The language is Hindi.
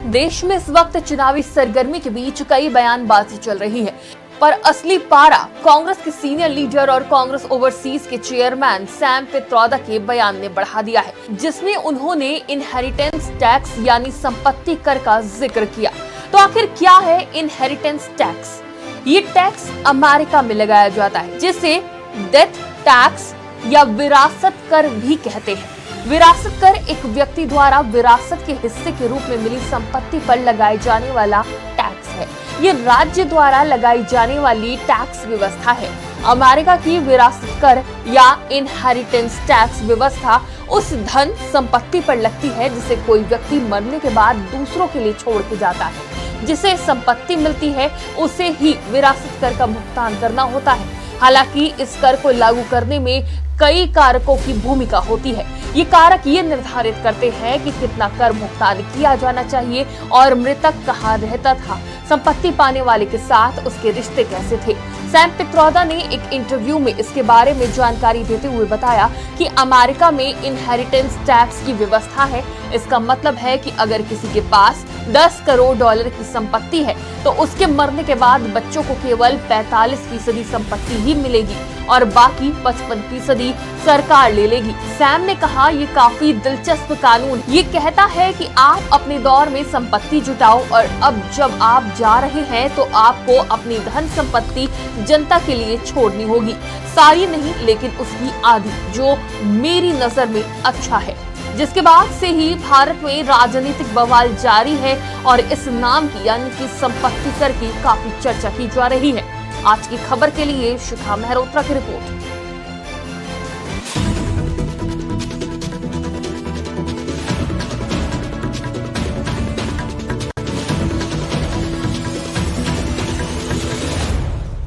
देश में इस वक्त चुनावी सरगर्मी के बीच कई बयानबाजी चल रही है, पर असली पारा कांग्रेस के सीनियर लीडर और कांग्रेस ओवरसीज के चेयरमैन सैम पित्रोदा के बयान ने बढ़ा दिया है, जिसमें उन्होंने इनहेरिटेंस टैक्स यानी संपत्ति कर का जिक्र किया। तो आखिर क्या है इनहेरिटेंस टैक्स? ये टैक्स अमेरिका में लगाया जाता है, जिसे डेथ टैक्स या विरासत कर भी कहते हैं। विरासत कर एक व्यक्ति द्वारा विरासत के हिस्से के रूप में मिली संपत्ति पर लगाए जाने वाला टैक्स है। ये राज्य द्वारा लगाई जाने वाली टैक्स व्यवस्था है। अमेरिका की विरासत कर या इनहेरिटेंस टैक्स व्यवस्था उस धन संपत्ति पर लगती है जिसे कोई व्यक्ति मरने के बाद दूसरों के लिए छोड़ के जाता है। जिसे संपत्ति मिलती है उसे ही विरासत कर का भुगतान करना होता है। हालांकि इस कर को लागू करने में कई कारकों की भूमिका होती है। ये कारक ये निर्धारित करते हैं कि कितना कर भुगतान किया जाना चाहिए और मृतक कहाँ रहता था, संपत्ति पाने वाले के साथ उसके रिश्ते कैसे थे। सैम पित्रोदा ने एक इंटरव्यू में इसके बारे में जानकारी देते हुए बताया कि अमेरिका में इनहेरिटेंस टैक्स की व्यवस्था है। इसका मतलब है कि अगर किसी के पास 10 करोड़ डॉलर की संपत्ति है तो उसके मरने के बाद बच्चों को केवल 45% संपत्ति ही मिलेगी और बाकी 55% सरकार ले लेगी। सैम ने कहा, ये काफी दिलचस्प कानून ये कहता है कि आप अपने दौर में संपत्ति जुटाओ और अब जब आप जा रहे हैं तो आपको अपनी धन संपत्ति जनता के लिए छोड़नी होगी। सारी नहीं, लेकिन उसकी आधी, जो मेरी नजर में अच्छा है। जिसके बाद से ही भारत में राजनीतिक बवाल जारी है और इस नाम की यानी कि संपत्ति कर की काफी चर्चा की जा रही है। आज की खबर के लिए शिखा मेहरोत्रा की रिपोर्ट।